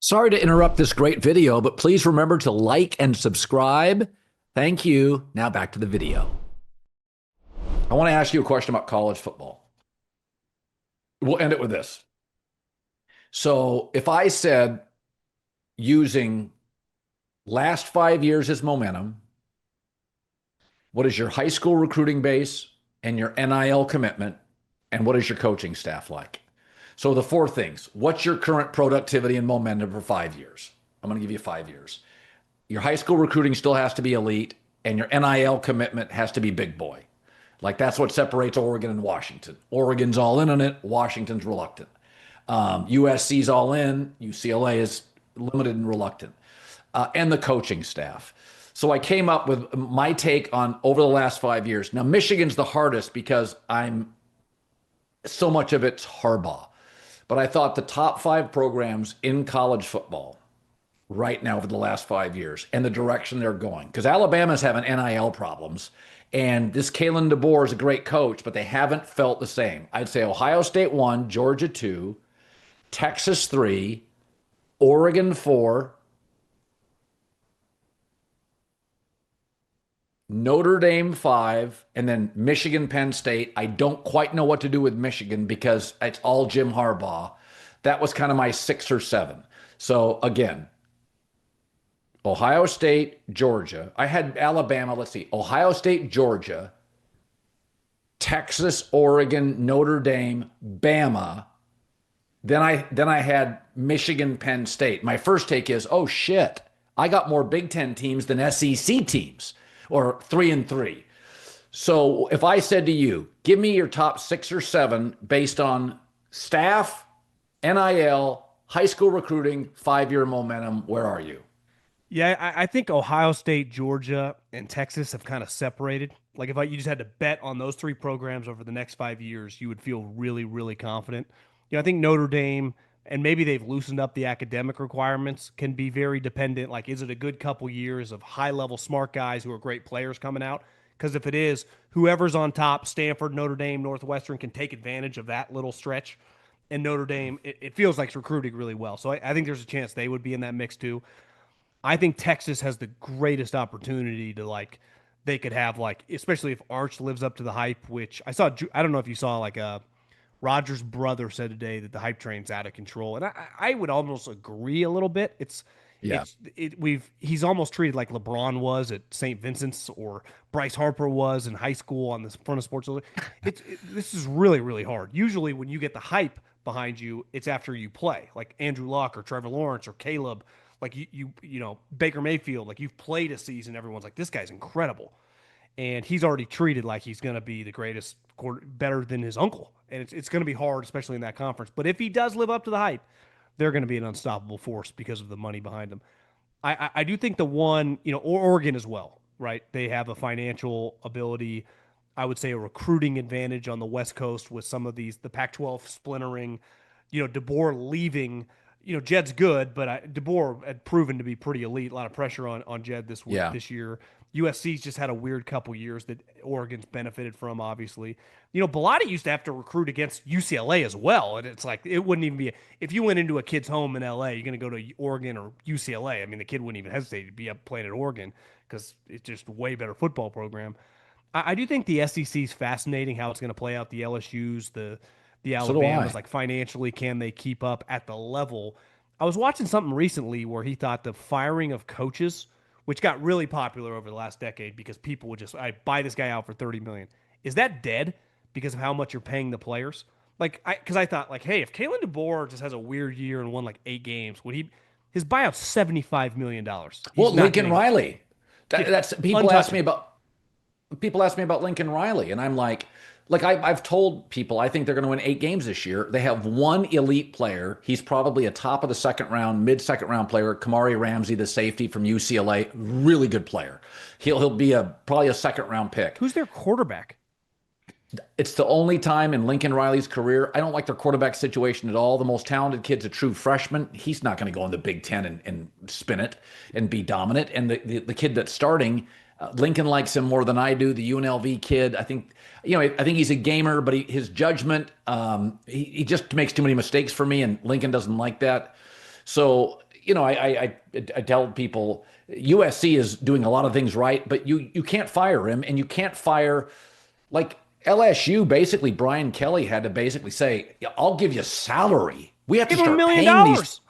Sorry to interrupt this great video, but please remember to like and subscribe. Thank you. Now back to the video. I want to ask you a question about college football. We'll end it with this. So if I said using last 5 years as momentum, what is your high school recruiting base and your NIL commitment, and what is your coaching staff like? So the four things. What's your current productivity and momentum for 5 years? I'm going to give you 5 years. Your high school recruiting still has to be elite, and your NIL commitment has to be big boy. Like that's what separates Oregon and Washington. Oregon's all in on it. Washington's reluctant. USC's all in. UCLA is limited and reluctant. And the coaching staff. So I came up with my take on over the last 5 years. Now, Michigan's the hardest because so much of it's Harbaugh. But I thought the top five programs in college football right now over the last 5 years and the direction they're going. Because Alabama's having NIL problems. And this Kalen DeBoer is a great coach, but they haven't felt the same. I'd say Ohio State 1, Georgia 2, Texas 3, Oregon 4, Notre Dame 5, and then Michigan, Penn State. I don't quite know what to do with Michigan because it's all Jim Harbaugh. That was kind of my 6 or 7. So again, Ohio State, Georgia. I had Alabama, let's see, Ohio State, Georgia, Texas, Oregon, Notre Dame, Bama. Then I had Michigan, Penn State. My first take is, oh shit, I got more Big Ten teams than SEC teams, or 3 and 3. So if I said to you, give me your top 6 or 7 based on staff, NIL, high school recruiting, 5-year momentum, where are you? Yeah, I think Ohio State, Georgia, and Texas have kind of separated. Like if you just had to bet on those three programs over the next 5 years, you would feel really, really confident. I think Notre Dame, and maybe they've loosened up the academic requirements, can be very dependent. Like, is it a good couple years of high-level smart guys who are great players coming out? Because if it is, whoever's on top, Stanford, Notre Dame, Northwestern, can take advantage of that little stretch. And Notre Dame, it feels like it's recruiting really well. So I think there's a chance they would be in that mix too. I think Texas has the greatest opportunity to they could have especially if Arch lives up to the hype, which I don't know if you saw Rogers' brother said today that the hype train's out of control. And I would almost agree a little bit. Yeah. He's almost treated like LeBron was at St. Vincent's or Bryce Harper was in high school on the front of Sports Illustrated. This is really, really hard. Usually when you get the hype behind you, it's after you play, like Andrew Luck or Trevor Lawrence or Caleb. Like Baker Mayfield, like you've played a season, everyone's like, this guy's incredible. And he's already treated like he's going to be the greatest better than his uncle. And it's going to be hard, especially in that conference. But if he does live up to the hype, they're going to be an unstoppable force because of the money behind them. I do think the one, Oregon as well, right? They have a financial ability, I would say a recruiting advantage on the West Coast with some of the Pac-12 splintering, DeBoer leaving. Jed's good, but DeBoer had proven to be pretty elite. A lot of pressure on Jed this year. USC's just had a weird couple years that Oregon's benefited from, obviously. Bellotti used to have to recruit against UCLA as well, and it's like it wouldn't even be if you went into a kid's home in LA, you're going to go to Oregon or UCLA. I mean, the kid wouldn't even hesitate to be up playing at Oregon because it's just a way better football program. I do think the SEC is fascinating how it's going to play out. The LSU's, the So do Alabamas, I. like financially, can they keep up at the level? I was watching something recently where he thought the firing of coaches, which got really popular over the last decade because people would I buy this guy out for 30 million. Is that dead because of how much you're paying the players? Because I thought hey, if Kalen DeBoer just has a weird year and won 8 games, his buyout's $75 million. He's Well, not Lincoln getting Riley. yeah, That's untouchable. people ask me about Lincoln Riley, and I'm like I've told people I think they're going to win 8 games this year. They have one elite player. He's probably a top of the second round, mid-second round player. Kamari Ramsey, the safety from UCLA, really good player. He'll be probably a second round pick. Who's their quarterback? It's the only time in Lincoln Riley's career. I don't like their quarterback situation at all. The most talented kid's a true freshman. He's not going to go in the Big Ten and spin it and be dominant. And the kid that's starting, Lincoln likes him more than I do. The UNLV kid, I think he's a gamer, but his judgment, he just makes too many mistakes for me, and Lincoln doesn't like that. So I tell people USC is doing a lot of things right, but you can't fire him, and you can't fire like LSU. Basically, Brian Kelly had to basically say, "Yeah, I'll give you salary. We have to Give him a start million paying these." dollars.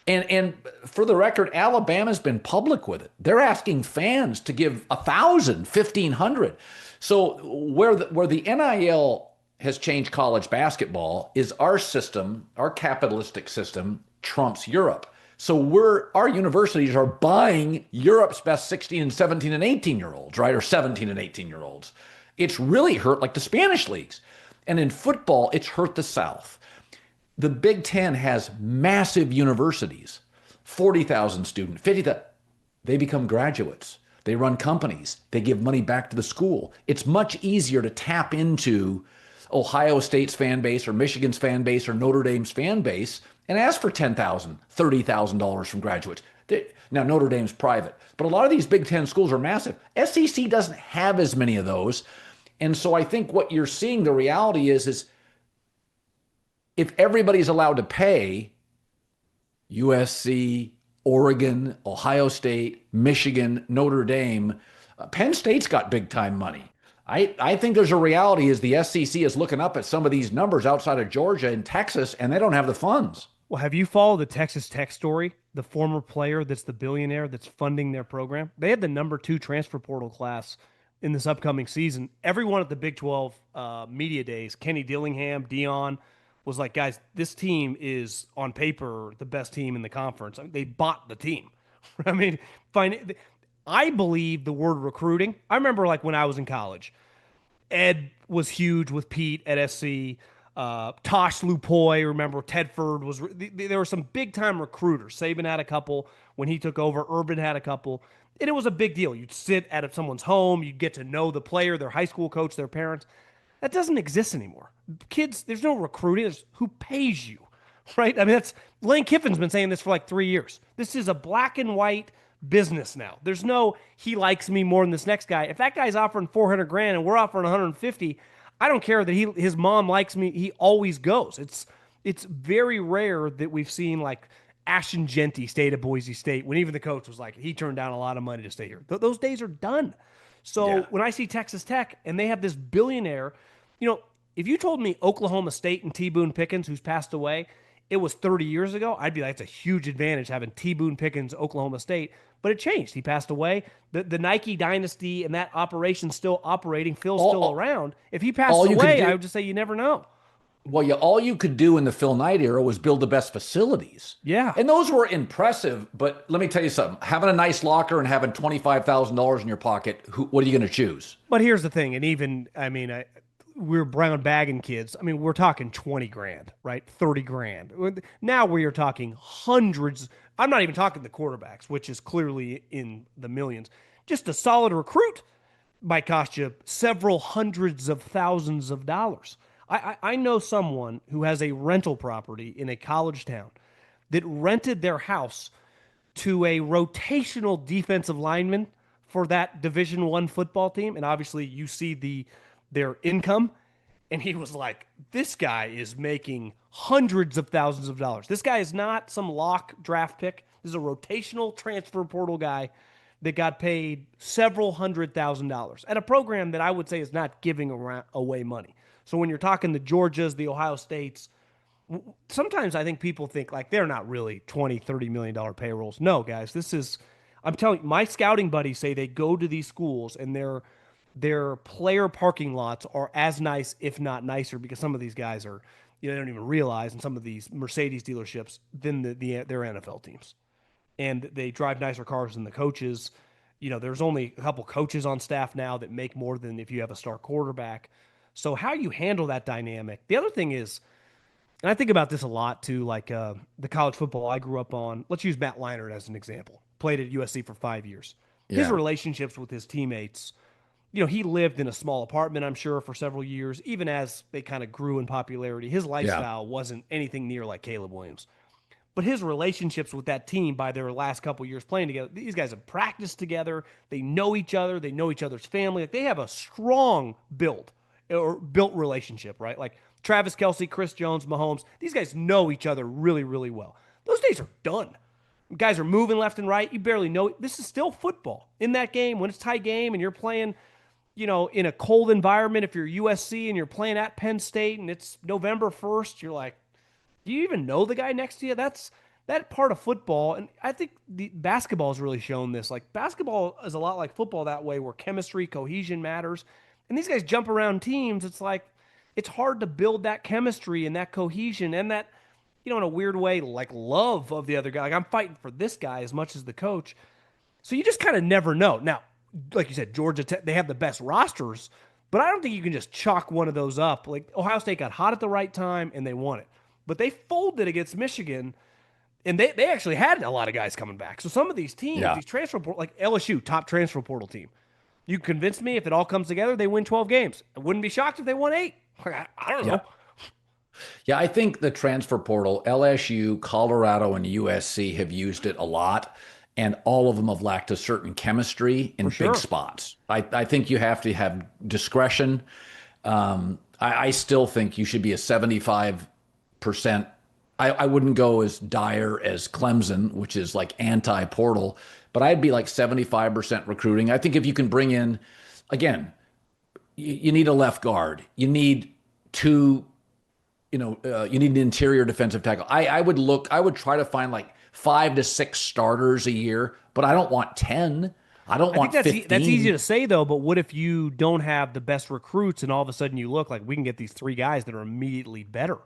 And for the record, Alabama's been public with it. They're asking fans to give 1,000, 1,500. So where the NIL has changed college basketball is our system, our capitalistic system trumps Europe. So our universities are buying Europe's best 16 and 17 and 18-year-olds, right? Or 17 and 18-year-olds. It's really hurt like the Spanish leagues. And in football, it's hurt the South. The Big Ten has massive universities, 40,000 students, 50,000. They become graduates. They run companies. They give money back to the school. It's much easier to tap into Ohio State's fan base or Michigan's fan base or Notre Dame's fan base and ask for $10,000, $30,000 from graduates. Now, Notre Dame's private, but a lot of these Big Ten schools are massive. SEC doesn't have as many of those. And so I think what you're seeing, the reality is if everybody's allowed to pay, USC, Oregon, Ohio State, Michigan, Notre Dame, Penn State's got big time money. I think there's a reality is the SEC is looking up at some of these numbers outside of Georgia and Texas, and they don't have the funds. Well, have you followed the Texas Tech story? The former player that's the billionaire that's funding their program. They had the #2 transfer portal class in this upcoming season. Everyone at the Big 12 media days, Kenny Dillingham, Dion, was like, guys, this team is on paper the best team in the conference. I mean, they bought the team. I mean, fine. I believe the word recruiting. I remember like when I was in college, Ed was huge with Pete at SC. Tosh Lupoy, remember Tedford was. There were some big time recruiters. Saban had a couple when he took over. Urban had a couple, and it was a big deal. You'd sit at someone's home, you'd get to know the player, their high school coach, their parents. That doesn't exist anymore. Kids, there's no recruiting. There's who pays you, right? I mean, that's Lane Kiffin's been saying this for like 3 years. This is a black and white business now. There's no he likes me more than this next guy. If that guy's offering 400 grand and we're offering 150, I don't care that his mom likes me. He always goes. It's very rare that we've seen like Ashton Genty stayed at Boise State when even the coach was like he turned down a lot of money to stay here. Those days are done. So when I see Texas Tech and they have this billionaire, if you told me Oklahoma State and T. Boone Pickens, who's passed away, it was 30 years ago, I'd be like, it's a huge advantage having T. Boone Pickens, Oklahoma State. But it changed. He passed away. The Nike dynasty and that operation's still operating. Phil's still around. If he passed away, I would just say you never know. Well, all you could do in the Phil Knight era was build the best facilities. Yeah. And those were impressive. But let me tell you something. Having a nice locker and having $25,000 in your pocket, what are you going to choose? But here's the thing. And even, we're brown bagging kids. I mean, we're talking 20 grand, right? 30 grand. Now we are talking hundreds. I'm not even talking the quarterbacks, which is clearly in the millions. Just a solid recruit might cost you several hundreds of thousands of dollars. I know someone who has a rental property in a college town that rented their house to a rotational defensive lineman for that Division I football team. And obviously you see their income. And he was like, this guy is making hundreds of thousands of dollars. This guy is not some lock draft pick. This is a rotational transfer portal guy that got paid several $100,000 at a program that I would say is not giving away money. So when you're talking the Georgias, the Ohio States, sometimes I think people think like they're not really $20, $30 million payrolls. No, guys, I'm telling you, my scouting buddies say they go to these schools and their player parking lots are as nice, if not nicer, because some of these guys are, they don't even realize in some of these Mercedes dealerships than their NFL teams. And they drive nicer cars than the coaches. There's only a couple coaches on staff now that make more than if you have a star quarterback. So how you handle that dynamic. The other thing is, and I think about this a lot too, like the college football I grew up on. Let's use Matt Leinart as an example. Played at USC for 5 years. Yeah. His relationships with his teammates, he lived in a small apartment, I'm sure, for several years. Even as they kind of grew in popularity, his lifestyle wasn't anything near like Caleb Williams. But his relationships with that team by their last couple of years playing together, these guys have practiced together. They know each other. They know each other's family. Like they have a strong built relationship, right? Like Travis Kelce, Chris Jones, Mahomes, these guys know each other really, really well. Those days are done. Guys are moving left and right. You barely know. This is still football. In that game, when it's a tight game and you're playing, in a cold environment, if you're USC and you're playing at Penn State and it's November 1st, you're like, do you even know the guy next to you? That's that part of football. And I think the basketball has really shown this. Like basketball is a lot like football that way, where chemistry, cohesion matters. And these guys jump around teams. It's like, it's hard to build that chemistry and that cohesion and that, in a weird way, like love of the other guy. Like I'm fighting for this guy as much as the coach. So you just kind of never know. Now, like you said, Georgia Tech, they have the best rosters, but I don't think you can just chalk one of those up. Like Ohio State got hot at the right time and they won it. But they folded against Michigan, and they actually had a lot of guys coming back. So some of these teams, Yeah. these transfer portal, like LSU, top transfer portal team, you convince me if it all comes together, they win 12 games. I wouldn't be shocked if they won 8. I don't know. Yeah, I think the transfer portal, LSU, Colorado, and USC have used it a lot, and all of them have lacked a certain chemistry in For sure. big spots. I think you have to have discretion. I still think you should be a 75%. I wouldn't go as dire as Clemson, which is like anti-portal, but I'd be like 75% recruiting. I think if you can bring in, again, you need a left guard. You need two, you need an interior defensive tackle. I would try to find like 5 to 6 starters a year, but I don't want 10. I don't I want think 15. that's easy to say though, but what if you don't have the best recruits and all of a sudden you look like we can get these 3 guys that are immediately better?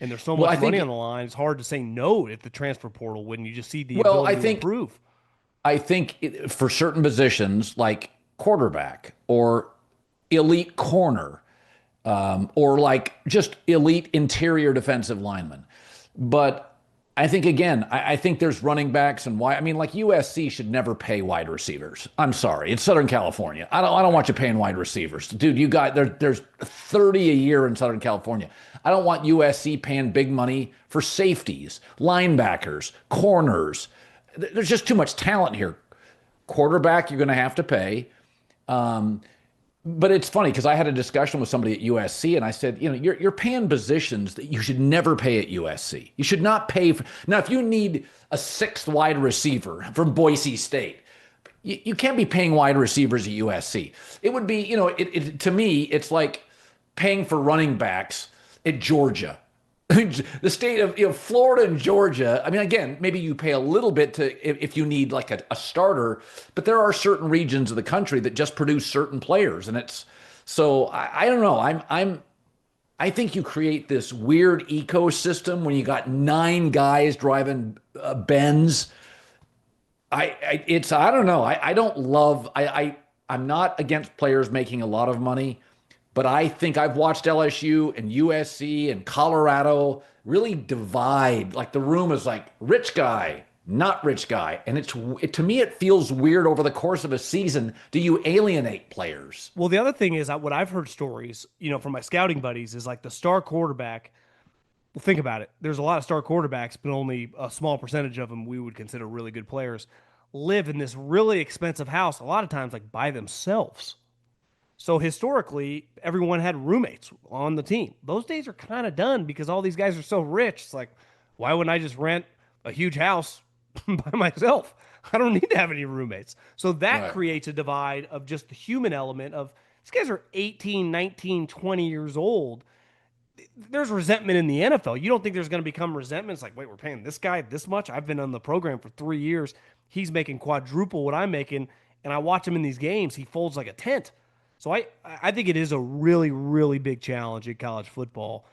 And there's so Well, I much money think, on the line. It's hard to say no at the transfer portal when you just see the well, ability to improve. for certain positions like quarterback or elite corner, or like just elite interior defensive lineman. But I think again, I think there's running backs and why. I mean, like USC should never pay wide receivers. I'm sorry, it's Southern California. I don't want you paying wide receivers, dude. You got there's 30 a year in Southern California. I don't want USC paying big money for safeties, linebackers, corners. There's just too much talent here. Quarterback, you're going to have to pay. But it's funny because I had a discussion with somebody at USC and I said, you're paying positions that you should never pay at USC. You should not pay for. Now, if you need a 6th wide receiver from Boise State, you can't be paying wide receivers at USC. It would be, to me, it's like paying for running backs at Georgia. The state of Florida and Georgia. I mean, again, maybe you pay a little bit if you need like a starter, but there are certain regions of the country that just produce certain players, and it's so I don't know. I think you create this weird ecosystem when you got 9 guys driving Benz. I don't know. I don't love. I'm not against players making a lot of money. But I think I've watched LSU and USC and Colorado really divide. Like the room is like rich guy, not rich guy. And to me, it feels weird over the course of a season. Do you alienate players? Well, the other thing is what I've heard stories, from my scouting buddies is like the star quarterback. Well, think about it. There's a lot of star quarterbacks, but only a small percentage of them we would consider really good players live in this really expensive house, a lot of times like by themselves. So historically, everyone had roommates on the team. Those days are kind of done because all these guys are so rich. It's like, why wouldn't I just rent a huge house by myself? I don't need to have any roommates. So that Right. creates a divide of just the human element of these guys are 18, 19, 20 years old. There's resentment in the NFL. You don't think there's going to become resentment? It's like, wait, we're paying this guy this much? I've been on the program for 3 years. He's making quadruple what I'm making, and I watch him in these games. He folds like a tent. So I think it is a really, really big challenge in college football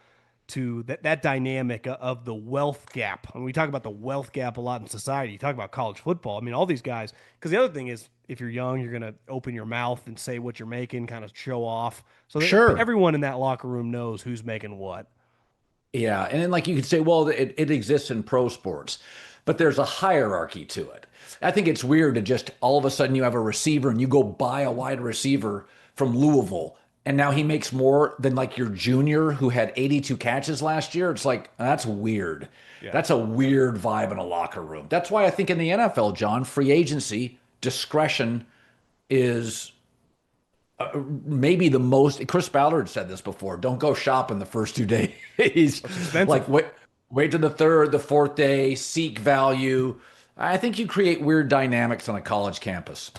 to that dynamic of the wealth gap. And we talk about the wealth gap a lot in society. You talk about college football. I mean, all these guys, because the other thing is if you're young, you're going to open your mouth and say what you're making, kind of show off. So Sure. everyone in that locker room knows who's making what. Yeah. And then like you could say, well, it exists in pro sports, but there's a hierarchy to it. I think it's weird to just all of a sudden you have a receiver and you go buy a wide receiver from Louisville, and now he makes more than like your junior who had 82 catches last year. It's like, that's weird. Yeah. That's a weird vibe in a locker room. That's why I think in the NFL, John, free agency discretion is maybe the most. Chris Ballard said this before. Don't go shopping the first 2 days. Like wait to the 3rd, the 4th day, seek value. I think you create weird dynamics on a college campus.